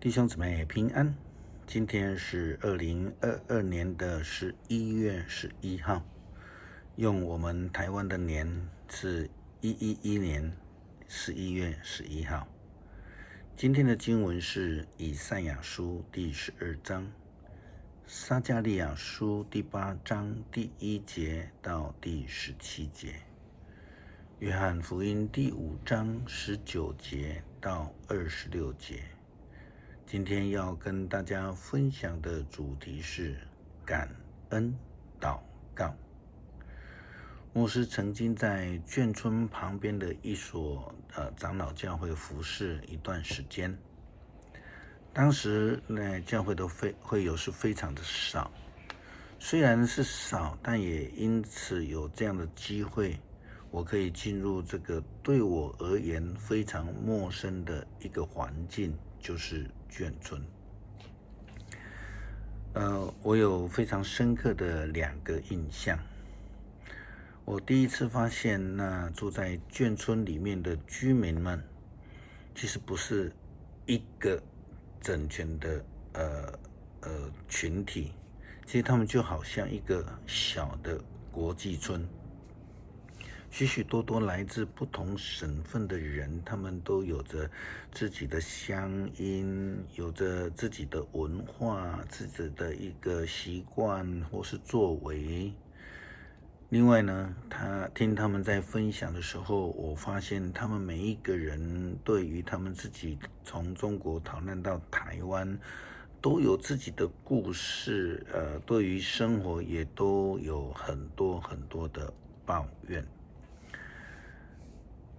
弟兄姊妹平安，今天是2022年的11月11号，用我们台湾的年是111年11月11号。今天的经文是以赛亚书第12章，撒迦利亚书第8章第1节到第17节，约翰福音第5章19节到26节。今天要跟大家分享的主题是感恩祷告。牧师曾经在眷村旁边的一所长老教会服侍一段时间，当时教会的会友是非常的少，虽然是少，但也因此有这样的机会，我可以进入这个对我而言非常陌生的一个环境，就是眷村。我有非常深刻的2个印象。我第一次发现，那住在眷村里面的居民们，其实不是一个整全的群体，其实他们就好像一个小的国际村。许许多多来自不同省份的人，他们都有着自己的乡音，有着自己的文化，自己的一个习惯或是作为。另外呢，听他们在分享的时候，我发现他们每一个人对于他们自己从中国逃难到台湾，都有自己的故事，对于生活也都有很多很多的抱怨。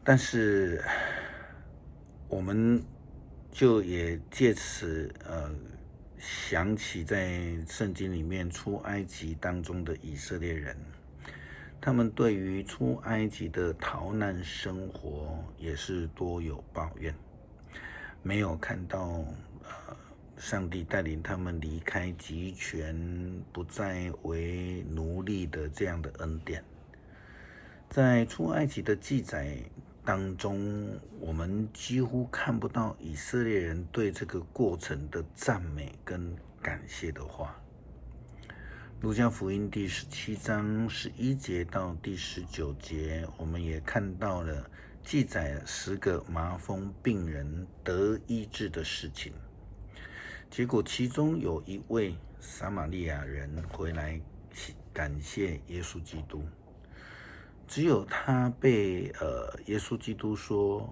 但是我们就也借此想起在圣经里面出埃及当中的以色列人，他们对于出埃及的逃难生活也是多有抱怨，没有看到上帝带领他们离开极权，不再为奴隶的这样的恩典。在出埃及的记载当中，我们几乎看不到以色列人对这个过程的赞美跟感谢的话。路加福音第17章11节到第19节，我们也看到了记载10个麻风病人得医治的事情。结果其中有一位撒玛利亚人回来感谢耶稣基督，只有他被耶稣基督说，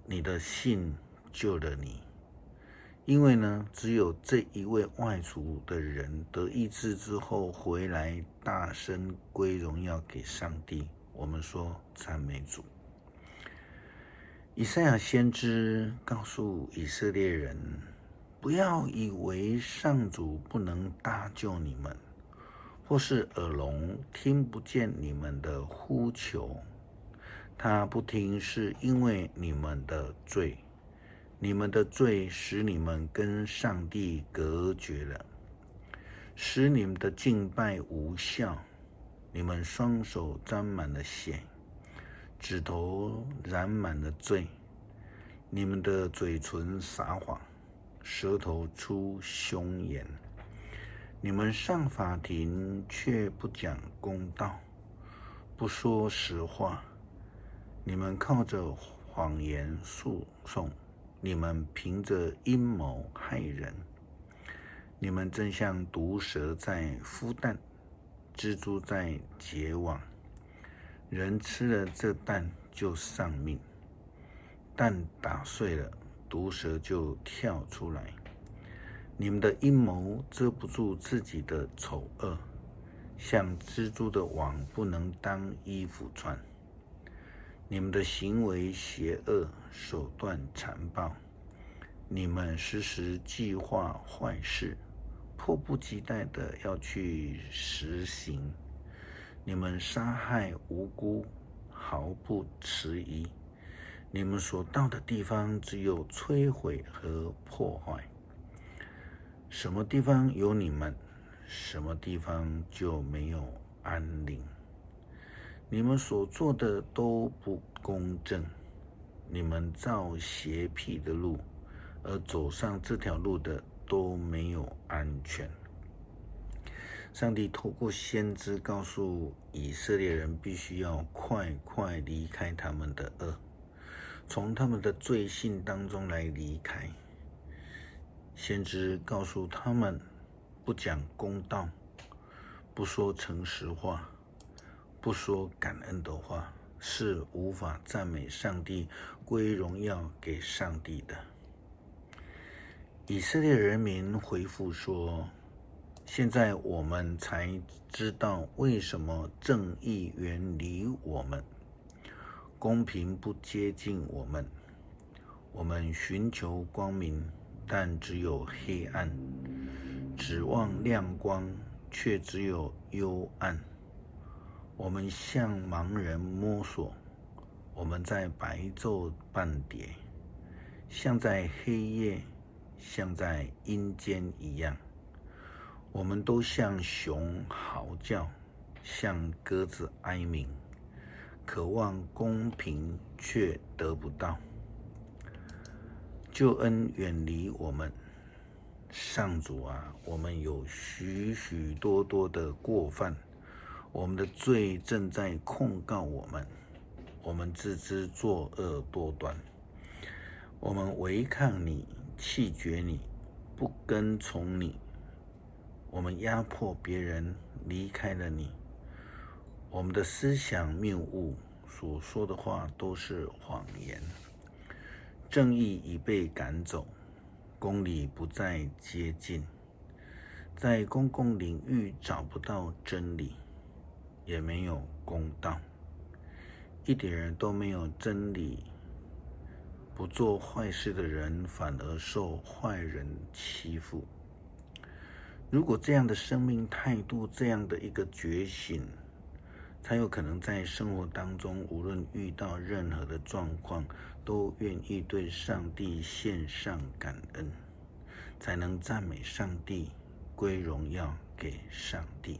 你的信救了你。因为呢，只有这一位外族的人得医治之后回来，大声归荣耀给上帝。我们说赞美主。以赛亚先知告诉以色列人，不要以为上主不能搭救你们，或是耳聋听不见你们的呼求。他不听是因为你们的罪，你们的罪使你们跟上帝隔绝了，使你们的敬拜无效。你们双手沾满了血，指头染满了罪，你们的嘴唇撒谎，舌头出凶言。你们上法庭却不讲公道，不说实话。你们靠着谎言诉讼，你们凭着阴谋害人。你们正像毒蛇在孵蛋，蜘蛛在结网。人吃了这蛋就丧命，蛋打碎了，毒蛇就跳出来。你们的阴谋遮不住自己的丑恶，像蜘蛛的网不能当衣服穿。你们的行为邪恶，手段残暴。你们时时计划坏事，迫不及待的要去实行。你们杀害无辜，毫不迟疑。你们所到的地方只有摧毁和破坏。什么地方有你们，什么地方就没有安宁。你们所做的都不公正，你们造邪僻的路，而走上这条路的都没有安全。上帝透过先知告诉以色列人，必须要快快离开他们的恶，从他们的罪性当中来离开。先知告诉他们，不讲公道，不说诚实话，不说感恩的话，是无法赞美上帝，归荣耀给上帝的。以色列人民回复说，现在我们才知道为什么正义远离我们，公平不接近我们。我们寻求光明，但只有黑暗；指望亮光，却只有幽暗。我们向盲人摸索，我们在白昼半跌，像在黑夜，像在阴间一样。我们都像熊嚎叫，像鸽子哀鸣，渴望公平却得不到。救恩远离我们，上主啊，我们有许许多多的过犯，我们的罪正在控告我们，我们自知作恶多端，我们违抗你，弃绝你，不跟从你。我们压迫别人，离开了你。我们的思想谬误，所说的话都是谎言。正义已被赶走，公理不再接近。在公共领域找不到真理，也没有公道，一点人都没有真理。不做坏事的人反而受坏人欺负。如果这样的生命态度，这样的一个觉醒，才有可能在生活当中，无论遇到任何的状况，都愿意对上帝献上感恩，才能赞美上帝，归荣耀给上帝。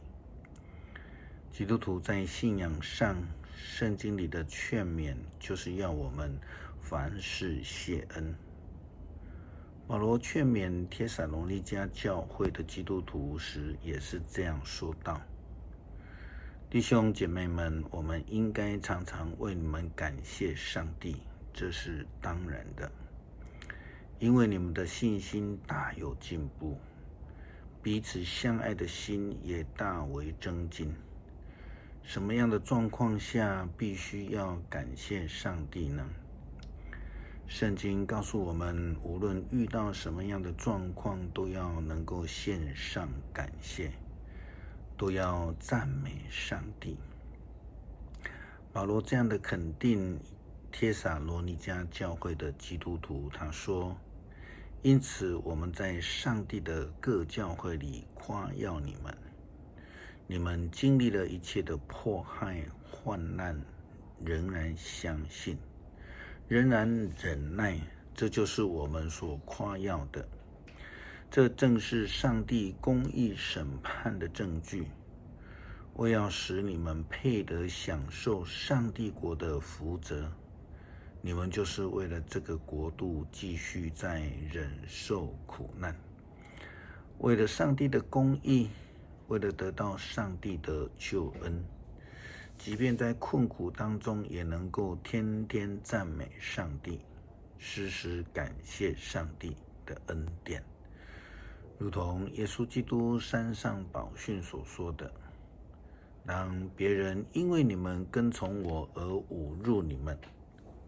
基督徒在信仰上，圣经里的劝勉就是要我们凡事谢恩。保罗劝勉帖撒罗尼迦教会的基督徒时，也是这样说道：弟兄姐妹们，我们应该常常为你们感谢上帝，这是当然的，因为你们的信心大有进步，彼此相爱的心也大为增进。什么样的状况下必须要感谢上帝呢？圣经告诉我们，无论遇到什么样的状况，都要能够献上感谢，都要赞美上帝。保罗这样的肯定帖撒罗尼迦教会的基督徒，他说：因此我们在上帝的各教会里夸耀你们，你们经历了一切的迫害患难，仍然相信，仍然忍耐，这就是我们所夸耀的。这正是上帝公义审判的证据，为要使你们配得享受上帝国的福泽。你们就是为了这个国度继续在忍受苦难，为了上帝的公义，为了得到上帝的救恩，即便在困苦当中，也能够天天赞美上帝，时时感谢上帝的恩典。如同耶稣基督山上宝训所说的：当别人因为你们跟从我而侮辱你们，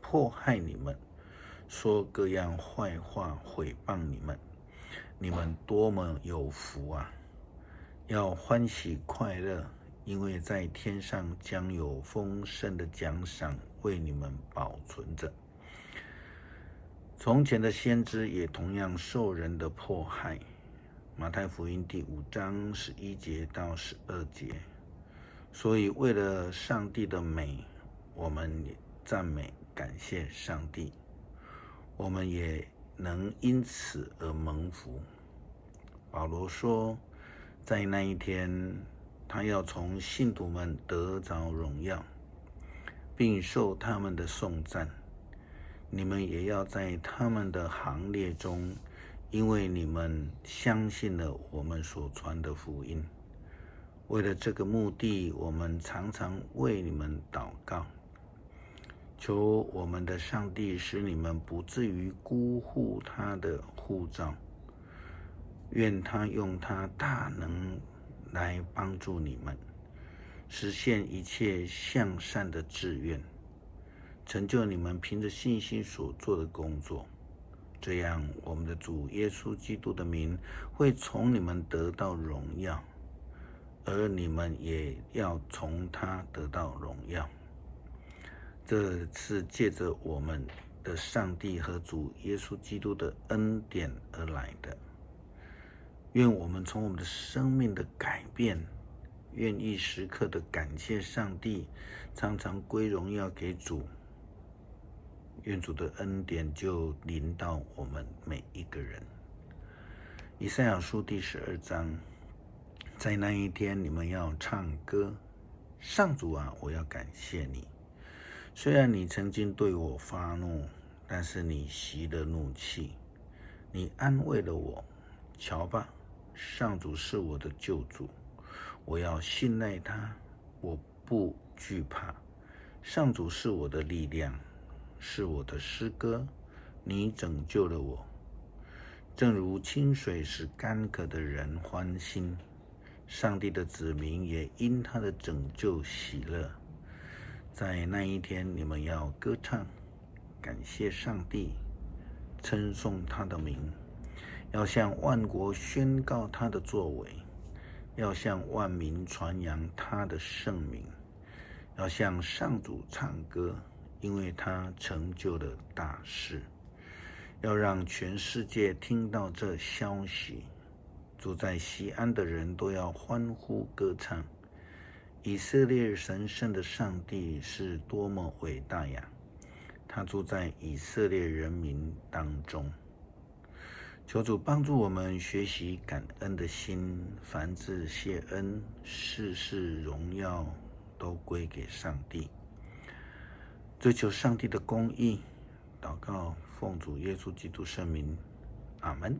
迫害你们，说各样坏话毁谤你们，你们多么有福啊！要欢喜快乐，因为在天上将有丰盛的奖赏为你们保存着。从前的先知也同样受人的迫害。马太福音第5章11节到12节。所以为了上帝的美，我们也赞美感谢上帝，我们也能因此而蒙福。保罗说，在那一天，他要从信徒们得着荣耀，并受他们的颂赞，你们也要在他们的行列中，因为你们相信了我们所传的福音。为了这个目的，我们常常为你们祷告，求我们的上帝使你们不至于辜负他的呼召。愿他用他大能来帮助你们，实现一切向善的志愿，成就你们凭着信心所做的工作。这样，我们的主耶稣基督的名会从你们得到荣耀，而你们也要从他得到荣耀。这是借着我们的上帝和主耶稣基督的恩典而来的。愿我们从我们的生命的改变，愿意时刻的感谢上帝，常常归荣耀给主。愿主的恩典就临到我们每一个人。以赛亚书第12章，在那一天你们要唱歌，上主啊，我要感谢你。虽然你曾经对我发怒，但是你息了怒气，你安慰了我。瞧吧，上主是我的救主，我要信赖他，我不惧怕。上主是我的力量，是我的诗歌，你拯救了我。正如清水使干渴的人欢心，上帝的子民也因他的拯救喜乐。在那一天，你们要歌唱，感谢上帝，称颂他的名，要向万国宣告他的作为，要向万民传扬他的圣名，要向上主唱歌，因为他成就了大事。要让全世界听到这消息，住在西安的人都要欢呼歌唱。以色列神圣的上帝是多么伟大呀！他住在以色列人民当中。求主帮助我们学习感恩的心，凡事谢恩，事事荣耀都归给上帝。追求上帝的公义，祷告奉主耶稣基督圣名，阿们。